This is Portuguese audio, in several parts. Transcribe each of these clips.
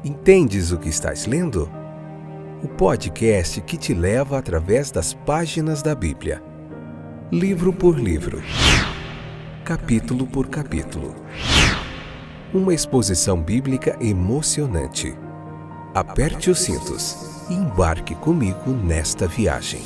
Entendes o que estás lendo? O podcast que te leva através das páginas da Bíblia, livro por livro, capítulo por capítulo. Uma exposição bíblica emocionante. Aperte os cintos e embarque comigo nesta viagem.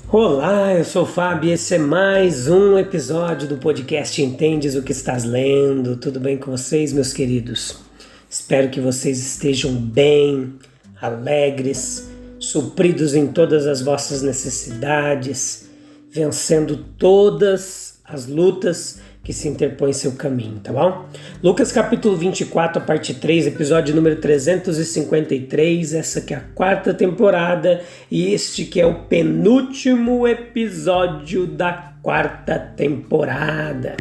Olá, eu sou o Fábio e esse é mais um episódio do podcast Entendes o que estás lendo. Tudo bem com vocês, meus queridos? Espero que vocês estejam bem, alegres, supridos em todas as vossas necessidades, vencendo todas as lutas que se interpõem em seu caminho, tá bom? Lucas capítulo 24, a parte 3, episódio número 353, essa que é a quarta temporada e este que é o penúltimo episódio da quarta temporada.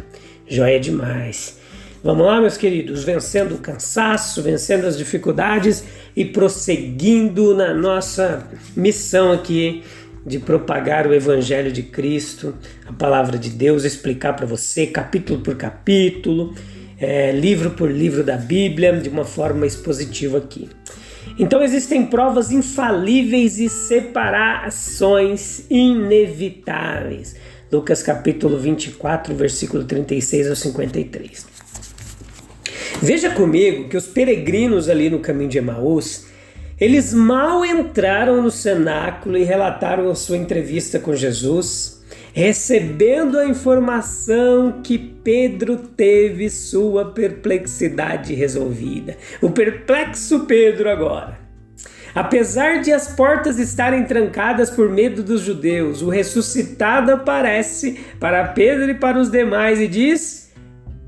Joia demais! Vamos lá, meus queridos, vencendo o cansaço, vencendo as dificuldades e prosseguindo na nossa missão aqui de propagar o Evangelho de Cristo, a Palavra de Deus, explicar para você capítulo por capítulo, livro por livro da Bíblia, de uma forma expositiva aqui. Então existem provas infalíveis e separações inevitáveis. Lucas capítulo 24, versículo 36 ao 53. Veja comigo que os peregrinos ali no caminho de Emaús, eles mal entraram no cenáculo e relataram a sua entrevista com Jesus, recebendo a informação que Pedro teve sua perplexidade resolvida. O perplexo Pedro agora. Apesar de as portas estarem trancadas por medo dos judeus, o ressuscitado aparece para Pedro e para os demais e diz: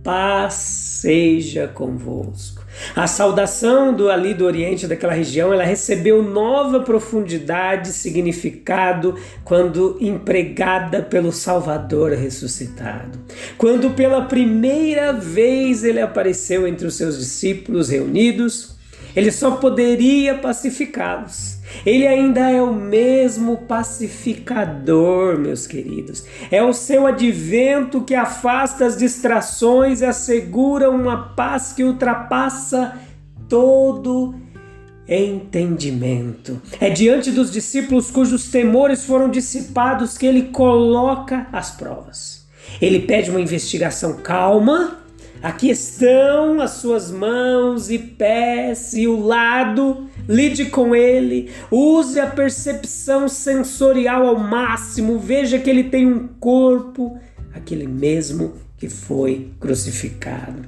paz seja convosco. A saudação do Oriente, daquela região, ela recebeu nova profundidade e significado quando empregada pelo Salvador ressuscitado. Quando pela primeira vez ele apareceu entre os seus discípulos reunidos, ele só poderia pacificá-los. Ele ainda é o mesmo pacificador, meus queridos. É o seu advento que afasta as distrações e assegura uma paz que ultrapassa todo entendimento. É diante dos discípulos cujos temores foram dissipados que ele coloca as provas. Ele pede uma investigação calma. Aqui estão as suas mãos e pés e o lado, lide com ele, use a percepção sensorial ao máximo, veja que ele tem um corpo, aquele mesmo que foi crucificado.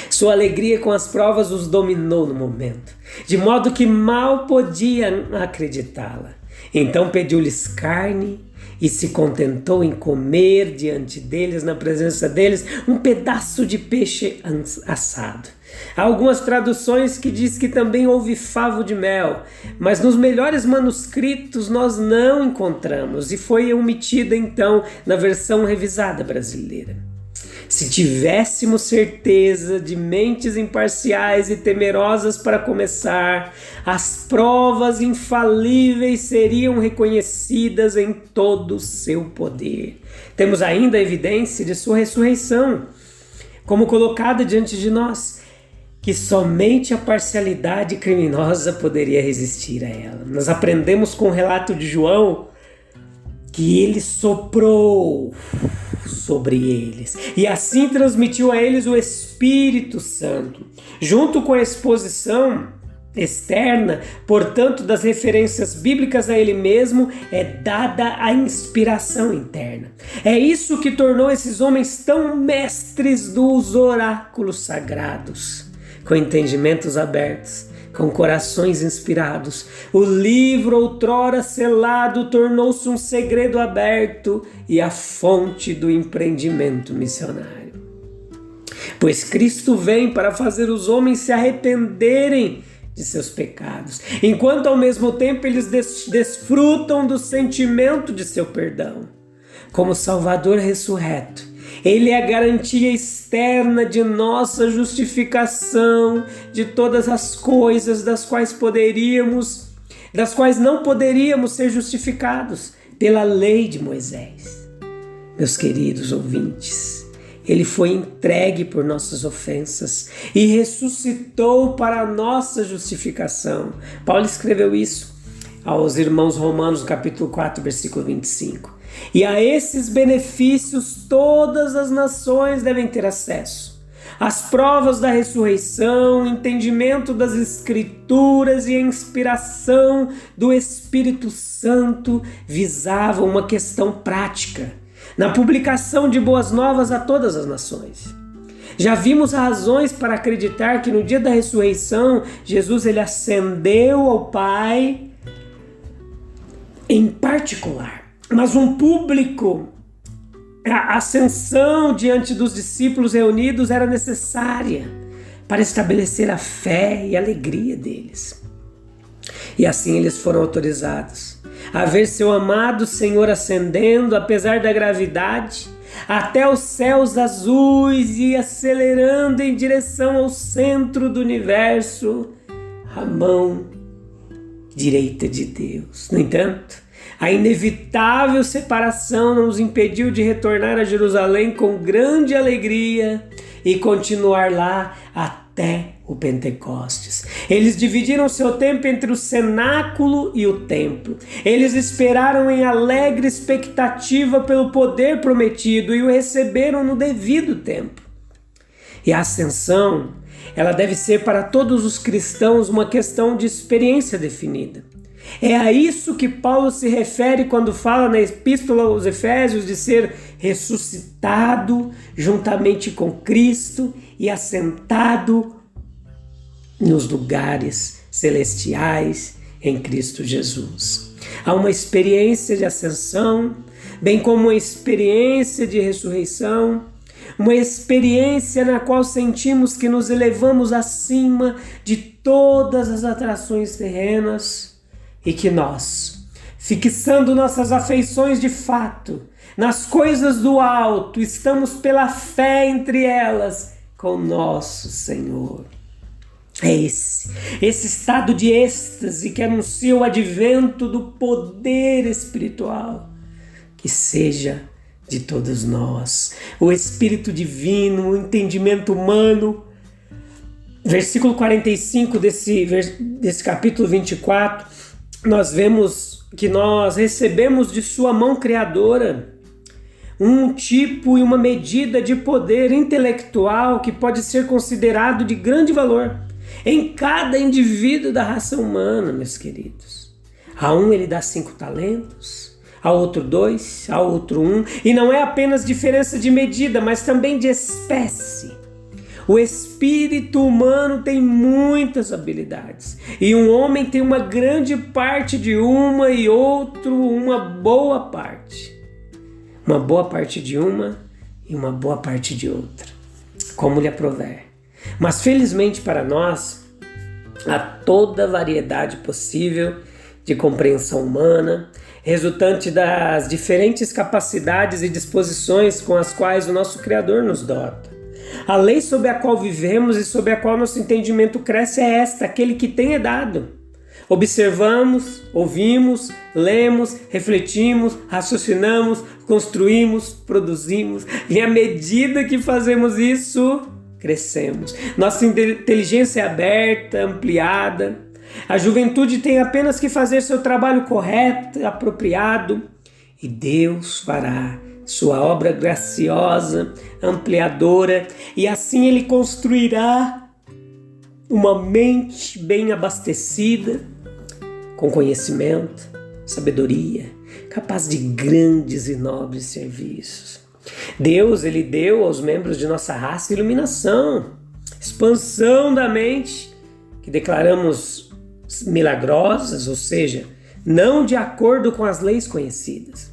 Sua alegria com as provas os dominou no momento, de modo que mal podiam acreditá-la. Então pediu-lhes carne e se contentou em comer diante deles, na presença deles, um pedaço de peixe assado. Há algumas traduções que diz que também houve favo de mel, mas nos melhores manuscritos nós não encontramos e foi omitida então na versão revisada brasileira. Se tivéssemos certeza de mentes imparciais e temerosas para começar, as provas infalíveis seriam reconhecidas em todo o seu poder. Temos ainda a evidência de sua ressurreição, como colocada diante de nós, que somente a parcialidade criminosa poderia resistir a ela. Nós aprendemos com o relato de João que ele soprou sobre eles e assim transmitiu a eles o Espírito Santo. Junto com a exposição externa, portanto, das referências bíblicas a ele mesmo, é dada a inspiração interna. É isso que tornou esses homens tão mestres dos oráculos sagrados, com entendimentos abertos, com corações inspirados. O livro outrora selado tornou-se um segredo aberto e a fonte do empreendimento missionário. Pois Cristo vem para fazer os homens se arrependerem de seus pecados, enquanto ao mesmo tempo eles desfrutam do sentimento de seu perdão. Como Salvador ressurreto, Ele é a garantia externa de nossa justificação, de todas as coisas das quais não poderíamos ser justificados pela lei de Moisés. Meus queridos ouvintes, Ele foi entregue por nossas ofensas e ressuscitou para a nossa justificação. Paulo escreveu isso aos irmãos romanos, capítulo 4, versículo 25. E a esses benefícios todas as nações devem ter acesso. As provas da ressurreição, o entendimento das Escrituras e a inspiração do Espírito Santo visavam uma questão prática, na publicação de boas novas a todas as nações. Já vimos razões para acreditar que no dia da ressurreição, Jesus ele ascendeu ao Pai em particular. Mas um público, a ascensão diante dos discípulos reunidos era necessária para estabelecer a fé e a alegria deles. E assim eles foram autorizados a ver seu amado Senhor ascendendo, apesar da gravidade, até os céus azuis e acelerando em direção ao centro do universo, a mão direita de Deus. No entanto, a inevitável separação não os impediu de retornar a Jerusalém com grande alegria e continuar lá até o Pentecostes. Eles dividiram seu tempo entre o cenáculo e o templo. Eles esperaram em alegre expectativa pelo poder prometido e o receberam no devido tempo. E a ascensão, ela deve ser para todos os cristãos uma questão de experiência definida. É a isso que Paulo se refere quando fala na Epístola aos Efésios de ser ressuscitado juntamente com Cristo e assentado nos lugares celestiais em Cristo Jesus. Há uma experiência de ascensão, bem como uma experiência de ressurreição, uma experiência na qual sentimos que nos elevamos acima de todas as atrações terrenas e que nós, fixando nossas afeições de fato nas coisas do alto, estamos pela fé entre elas com nosso Senhor. É esse estado de êxtase que anuncia o advento do poder espiritual, que seja de todos nós. O Espírito Divino, o entendimento humano. Versículo 45 desse capítulo 24, nós vemos que nós recebemos de sua mão criadora um tipo e uma medida de poder intelectual que pode ser considerado de grande valor em cada indivíduo da raça humana, meus queridos. A um ele dá 5 talentos, a outro 2, a outro 1, e não é apenas diferença de medida, mas também de espécie. O espírito humano tem muitas habilidades, e um homem tem uma grande parte de uma e outro uma boa parte. Uma boa parte de uma e uma boa parte de outra, como lhe aprover. Mas felizmente para nós, há toda a variedade possível de compreensão humana, resultante das diferentes capacidades e disposições com as quais o nosso Criador nos dota. A lei sob a qual vivemos e sob a qual nosso entendimento cresce é esta: aquele que tem é dado. Observamos, ouvimos, lemos, refletimos, raciocinamos, construímos, produzimos, e à medida que fazemos isso, crescemos. Nossa inteligência é aberta, ampliada. A juventude tem apenas que fazer seu trabalho correto, apropriado, e Deus fará sua obra graciosa, ampliadora, e assim Ele construirá uma mente bem abastecida, com conhecimento, sabedoria, capaz de grandes e nobres serviços. Deus, Ele deu aos membros de nossa raça iluminação, expansão da mente, que declaramos milagrosas, ou seja, não de acordo com as leis conhecidas.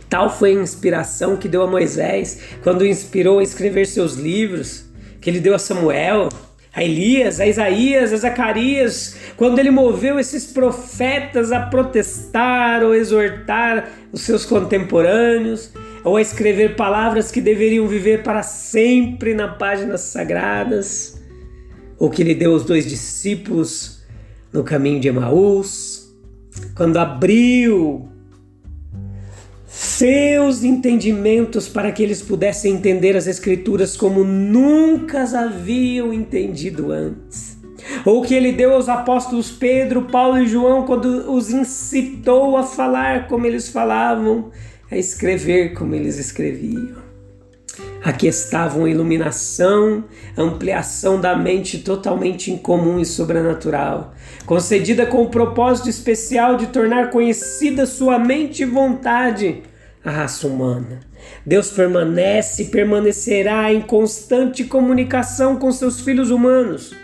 Tal foi a inspiração que deu a Moisés quando o inspirou a escrever seus livros, que ele deu a Samuel, a Elias, a Isaías, a Zacarias, quando ele moveu esses profetas a protestar ou exortar os seus contemporâneos, ou a escrever palavras que deveriam viver para sempre nas páginas sagradas, ou que ele deu aos 2 discípulos no caminho de Emaús, quando abriu seus entendimentos para que eles pudessem entender as Escrituras como nunca as haviam entendido antes. Ou que ele deu aos apóstolos Pedro, Paulo e João quando os incitou a falar como eles falavam, a escrever como eles escreviam. Aqui estavam iluminação, ampliação da mente totalmente incomum e sobrenatural, concedida com o propósito especial de tornar conhecida sua mente e vontade à raça humana. Deus permanece e permanecerá em constante comunicação com seus filhos humanos.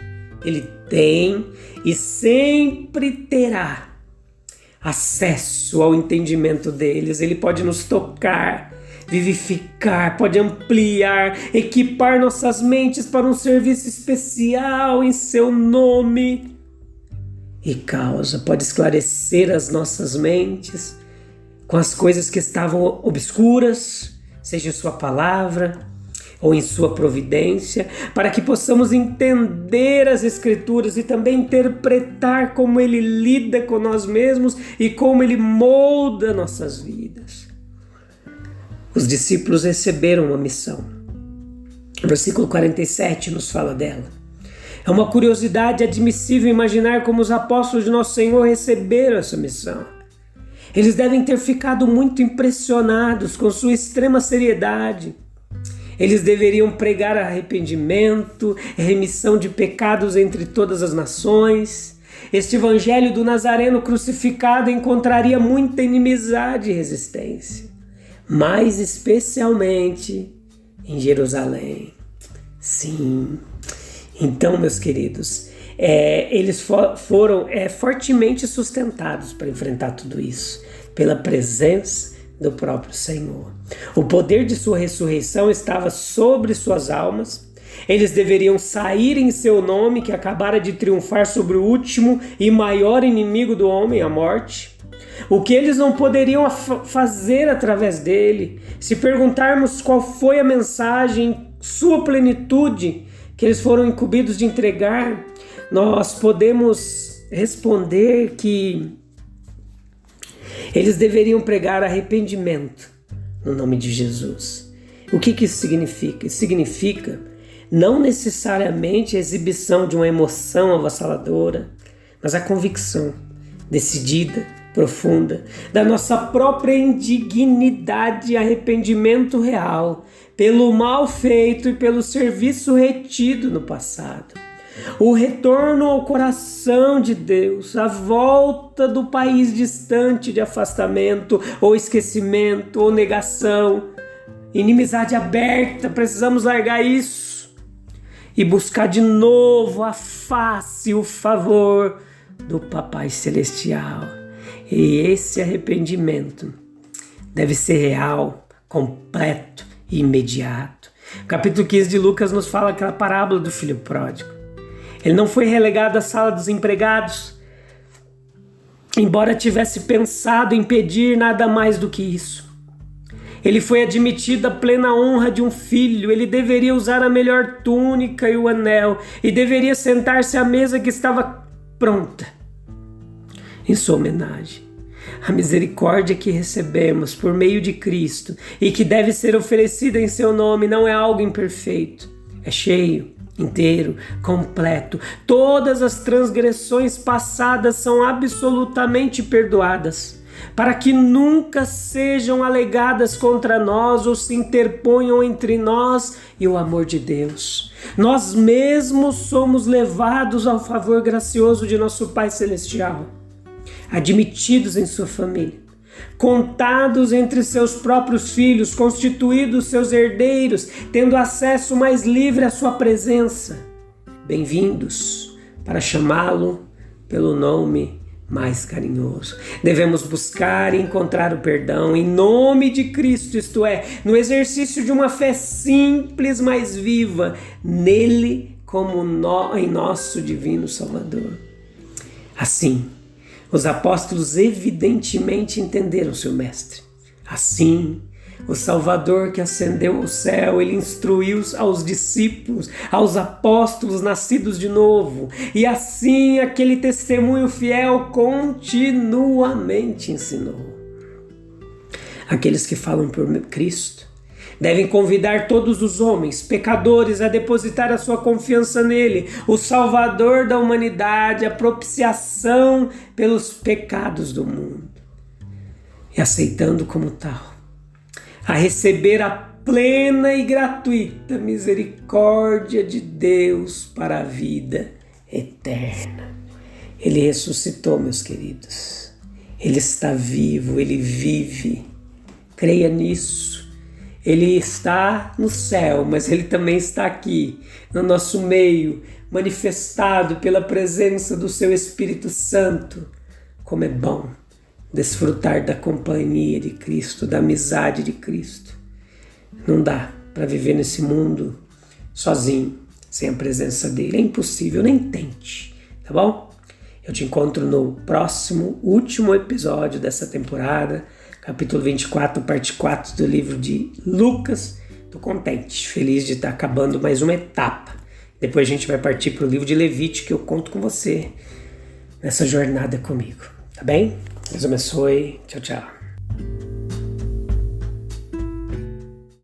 Ele tem e sempre terá acesso ao entendimento deles. Ele pode nos tocar, vivificar, pode ampliar, equipar nossas mentes para um serviço especial em seu nome e causa. Pode esclarecer as nossas mentes com as coisas que estavam obscuras, seja em sua palavra ou em sua providência, para que possamos entender as Escrituras e também interpretar como Ele lida com nós mesmos e como Ele molda nossas vidas. Os discípulos receberam uma missão. O versículo 47 nos fala dela. É uma curiosidade admissível imaginar como os apóstolos de Nosso Senhor receberam essa missão. Eles devem ter ficado muito impressionados com sua extrema seriedade. Eles deveriam pregar arrependimento, remissão de pecados entre todas as nações. Este evangelho do Nazareno crucificado encontraria muita inimizade e resistência, mais especialmente em Jerusalém. Sim. Então, meus queridos, eles foram fortemente sustentados para enfrentar tudo isso, pela presença do próprio Senhor. O poder de sua ressurreição estava sobre suas almas. Eles deveriam sair em seu nome, que acabara de triunfar sobre o último e maior inimigo do homem, a morte. O que eles não poderiam fazer através dele? Se perguntarmos qual foi a mensagem, sua plenitude, que eles foram incumbidos de entregar, nós podemos responder que eles deveriam pregar arrependimento no nome de Jesus. O que isso significa? Isso significa não necessariamente a exibição de uma emoção avassaladora, mas a convicção decidida, profunda, da nossa própria indignidade e arrependimento real pelo mal feito e pelo serviço retido no passado. O retorno ao coração de Deus, a volta do país distante de afastamento, ou esquecimento, ou negação, inimizade aberta. Precisamos largar isso e buscar de novo a face e o favor do Papai Celestial. E esse arrependimento deve ser real, completo e imediato. O capítulo 15 de Lucas nos fala aquela parábola do filho pródigo. Ele não foi relegado à sala dos empregados, embora tivesse pensado em pedir nada mais do que isso. Ele foi admitido à plena honra de um filho. Ele deveria usar a melhor túnica e o anel, e deveria sentar-se à mesa que estava pronta em sua homenagem. A misericórdia que recebemos por meio de Cristo e que deve ser oferecida em seu nome não é algo imperfeito, é cheio, inteiro, completo. Todas as transgressões passadas são absolutamente perdoadas, para que nunca sejam alegadas contra nós ou se interponham entre nós e o amor de Deus. Nós mesmos somos levados ao favor gracioso de nosso Pai Celestial, admitidos em sua família, contados entre seus próprios filhos, constituídos seus herdeiros, tendo acesso mais livre à sua presença. Bem-vindos para chamá-lo pelo nome mais carinhoso. Devemos buscar e encontrar o perdão em nome de Cristo, isto é, no exercício de uma fé simples, mas viva, nele como em nosso divino Salvador. Assim, os apóstolos evidentemente entenderam seu mestre. Assim, O Salvador que ascendeu ao céu, ele instruiu aos discípulos, aos apóstolos nascidos de novo. E assim aquele testemunho fiel continuamente ensinou. Aqueles que falam por Cristo devem convidar todos os homens, pecadores, a depositar a sua confiança nele, o Salvador da humanidade, a propiciação pelos pecados do mundo. E aceitando como tal, a receber a plena e gratuita misericórdia de Deus para a vida eterna. Ele ressuscitou, meus queridos. Ele está vivo, ele vive. Creia nisso. Ele está no céu, mas ele também está aqui, no nosso meio, manifestado pela presença do seu Espírito Santo. Como é bom desfrutar da companhia de Cristo, da amizade de Cristo. Não dá para viver nesse mundo sozinho, sem a presença dele. É impossível, nem tente, tá bom? Eu te encontro no próximo, último episódio dessa temporada, capítulo 24, parte 4 do livro de Lucas. Tô contente, feliz de estar acabando mais uma etapa. Depois a gente vai partir para o livro de Levítico, que eu conto com você nessa jornada comigo, tá bem? Deus abençoe. Tchau, tchau.